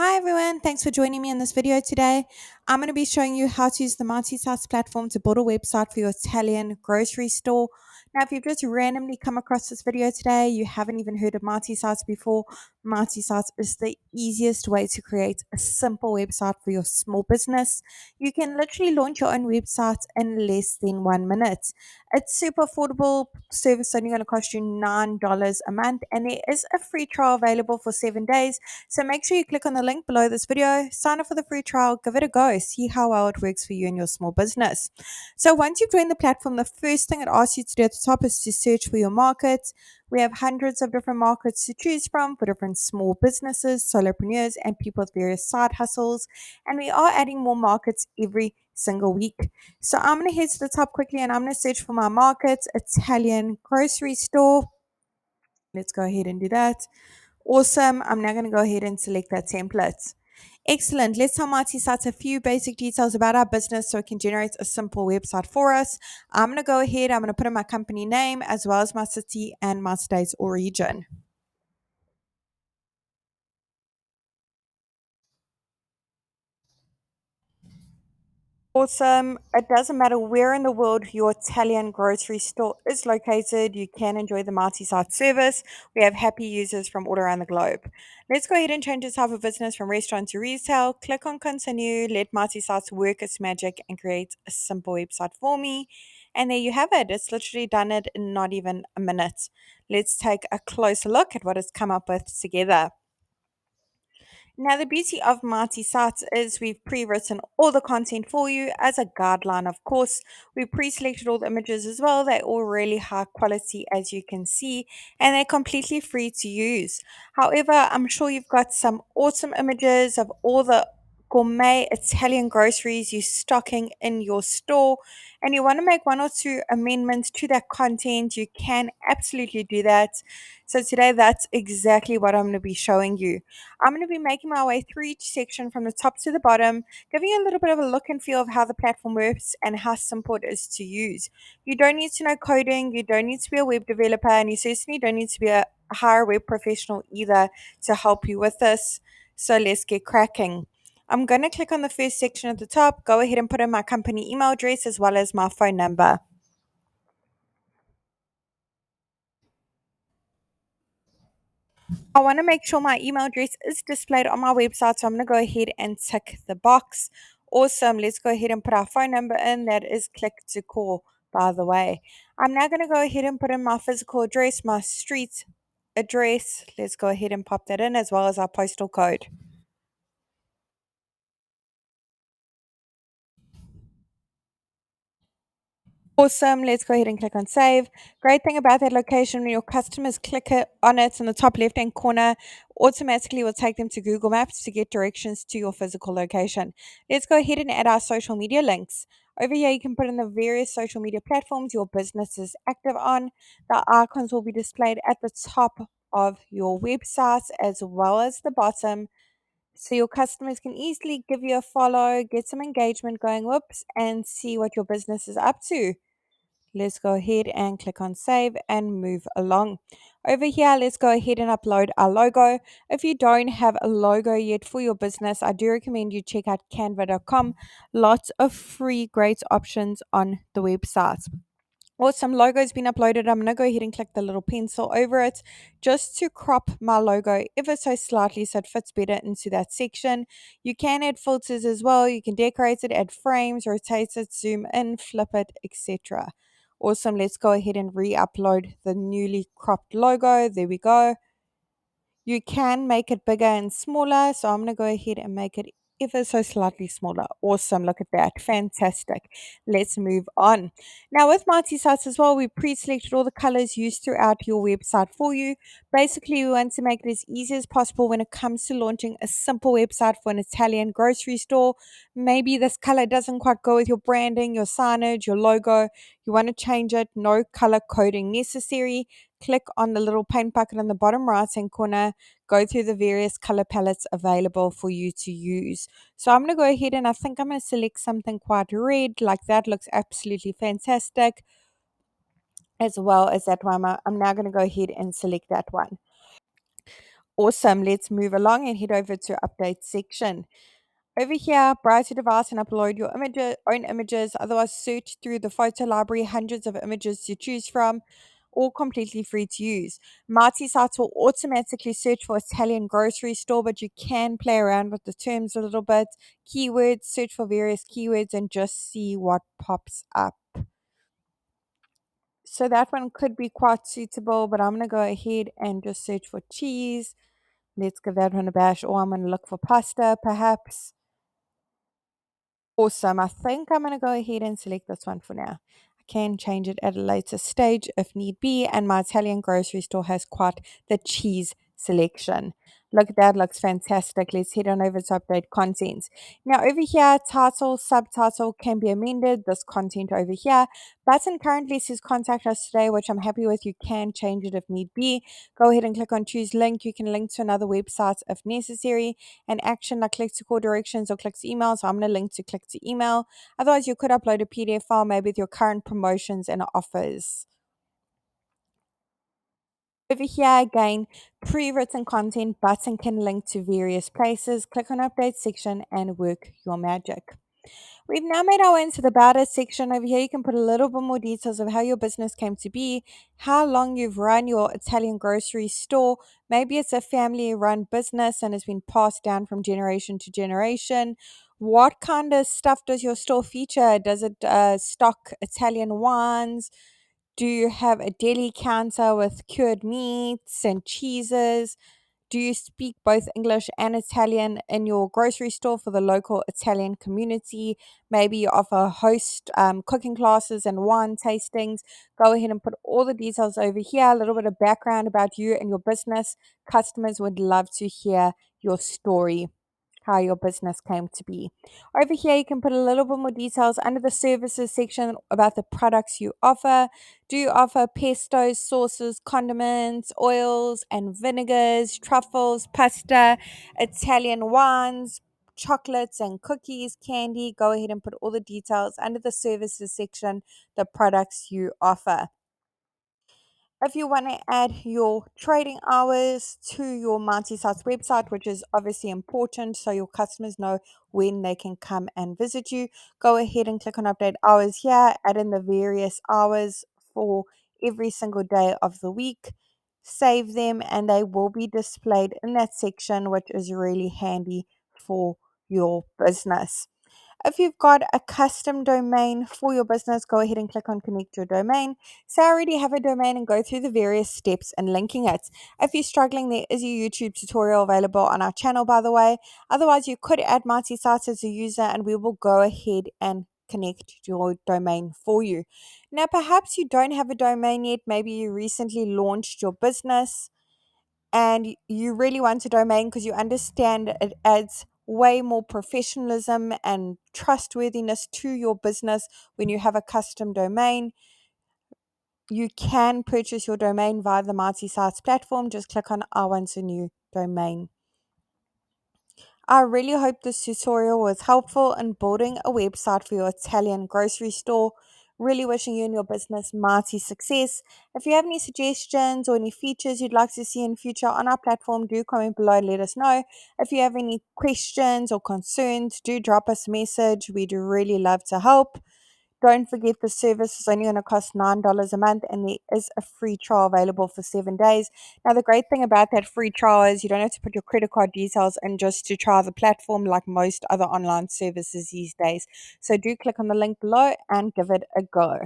Hi everyone, thanks for joining me in this video today. I'm going to be showing you how to use the multi-sites platform to build a website for your Italian grocery store. Now, if you've just randomly come across this video today, you haven't even heard of multi-sites before, multi-sites is the easiest way to create a simple website for your small business. You can literally launch your own website in less than 1 minute. It's super affordable service, only going to cost you $9 a month, and there is a free trial available for 7 days. So make sure you click on the link below this video, sign up for the free trial, give it a go, see how well it works for you and your small business. So once you've joined the platform, the first thing it asks you to do at the top is to search for your market. We have hundreds of different markets to choose from for different small businesses, solopreneurs, and people with various side hustles. And we are adding more markets every single week. So I'm going to head to the top quickly and I'm going to search for my market, Italian grocery store. Let's go ahead and do that. Awesome. I'm now going to go ahead and select that template. Excellent. Let's tell Marty Sats a few basic details about our business so it can generate a simple website for us. I'm going to go ahead, I'm going to put in my company name as well as my city and my state's origin. Awesome. It doesn't matter where in the world your Italian grocery store is located, you can enjoy the multi-site service. We have happy users from all around the globe. Let's go ahead and change the type of business from restaurant to retail. Click on continue, let multi-sites work its magic and create a simple website for me. And there you have it. It's literally done it in not even a minute. Let's take a closer look at what it's come up with together. Now, the beauty of Marty Sites is we've pre-written all the content for you as a guideline, of course. We pre-selected all the images as well. They're all really high quality, as you can see, and they're completely free to use. However, I'm sure you've got some awesome images of all the gourmet Italian groceries you're stocking in your store, and you want to make one or two amendments to that content, you can absolutely do that. So today, that's exactly what I'm going to be showing you. I'm going to be making my way through each section from the top to the bottom, giving you a little bit of a look and feel of how the platform works and how simple it is to use. You don't need to know coding, you don't need to be a web developer, and you certainly don't need to be a higher web professional either to help you with this. So let's get cracking. I'm going to click on the first section at the top, go ahead and put in my company email address as well as my phone number. I want to make sure my email address is displayed on my website, so I'm going to go ahead and tick the box. Awesome. Let's go ahead and put our phone number in. That is click to call, by the way. I'm now going to go ahead and put in my physical address, my street address. Let's go ahead and pop that in as well as our postal code. Awesome. Let's go ahead and click on save. Great thing about that location, when your customers click on it in the top left hand corner, automatically will take them to Google Maps to get directions to your physical location. Let's go ahead and add our social media links. Over here, you can put in the various social media platforms your business is active on. The icons will be displayed at the top of your website as well as the bottom. So your customers can easily give you a follow, get some engagement going, whoops, and see what your business is up to. Let's go ahead and click on save and move along. Over here, let's go ahead and upload our logo. If you don't have a logo yet for your business, I do recommend you check out canva.com. Lots of free great options on the website. Awesome, logo's been uploaded. I'm going to go ahead and click the little pencil over it just to crop my logo ever so slightly so it fits better into that section. You can add filters as well. You can decorate it, add frames, rotate it, zoom in, flip it, etc. Awesome, let's go ahead and re-upload the newly cropped logo. There we go. You can make it bigger and smaller. So I'm going to go ahead and make it ever so slightly smaller. Awesome. Look at that. Fantastic. Let's move on. Now with multi-sites as well, we pre-selected all the colors used throughout your website for you. Basically, we want to make it as easy as possible when it comes to launching a simple website for an Italian grocery store. Maybe this color doesn't quite go with your branding, your signage, your logo. You want to change it. No color coding necessary. Click on the little paint bucket on the bottom right hand corner, go through the various color palettes available for you to use. So I'm going to go ahead and I think I'm going to select something quite red, like that looks absolutely fantastic, as well as that one. I'm now going to go ahead and select that one. Awesome. Let's move along and head over to update section. Over here, browse your device and upload your own images. Otherwise, search through the photo library, hundreds of images to choose from, all completely free to use. Multi-sites will automatically search for Italian grocery store, but you can play around with the terms a little bit. Keywords, search for various keywords and just see what pops up. So that one could be quite suitable, but I'm going to go ahead and just search for cheese. Let's give that one a bash. Or I'm going to look for pasta, perhaps. Awesome. I think I'm going to go ahead and select this one for now. I can change it at a later stage if need be. And my Italian grocery store has quite the cheese selection. Look at that, looks fantastic. Let's head on over to update content. Now, over here, title, subtitle can be amended. This content over here. Button currently says contact us today, which I'm happy with. You can change it if need be. Go ahead and click on choose link. You can link to another website if necessary. An action like click to call directions or click to email. So I'm going to link to click to email. Otherwise, you could upload a PDF file maybe with your current promotions and offers. Over here again, pre-written content button can link to various places. Click on update section and work your magic. We've now made our way into the About Us section. Over here, you can put a little bit more details of how your business came to be, how long you've run your Italian grocery store. Maybe it's a family run business and has been passed down from generation to generation. What kind of stuff does your store feature? Does it stock Italian wines? Do you have a deli counter with cured meats and cheeses? Do you speak both English and Italian in your grocery store for the local Italian community? Maybe you offer host cooking classes and wine tastings. Go ahead and put all the details over here, a little bit of background about you and your business. Customers would love to hear your story, how your business came to be. Over here, you can put a little bit more details under the services section about the products you offer. Do you offer pestos, sauces, condiments, oils and vinegars, truffles, pasta, Italian wines, chocolates and cookies, candy? Go ahead and put all the details under the services section, the products you offer. If you want to add your trading hours to your multi-site website, which is obviously important so your customers know when they can come and visit you, go ahead and click on update hours here, add in the various hours for every single day of the week, save them, and they will be displayed in that section, which is really handy for your business. If you've got a custom domain for your business, go ahead and click on connect your domain. Say I already have a domain and go through the various steps in linking it. If you're struggling, there is a YouTube tutorial available on our channel, by the way. Otherwise, you could add multi-site as a user and we will go ahead and connect your domain for you. Now, perhaps you don't have a domain yet. Maybe you recently launched your business and you really want a domain because you understand it adds way more professionalism and trustworthiness to your business when you have a custom domain. You can purchase your domain via the multi sites platform. Just click on I want a new domain. I really hope this tutorial was helpful in building a website for your Italian grocery store. Really wishing you and your business mighty success. If you have any suggestions or any features you'd like to see in future on our platform, do comment below and let us know. If you have any questions or concerns, do drop us a message. We'd really love to help. Don't forget the service is only going to cost $9 a month and there is a free trial available for 7 days. Now, the great thing about that free trial is you don't have to put your credit card details in just to try the platform like most other online services these days. So do click on the link below and give it a go.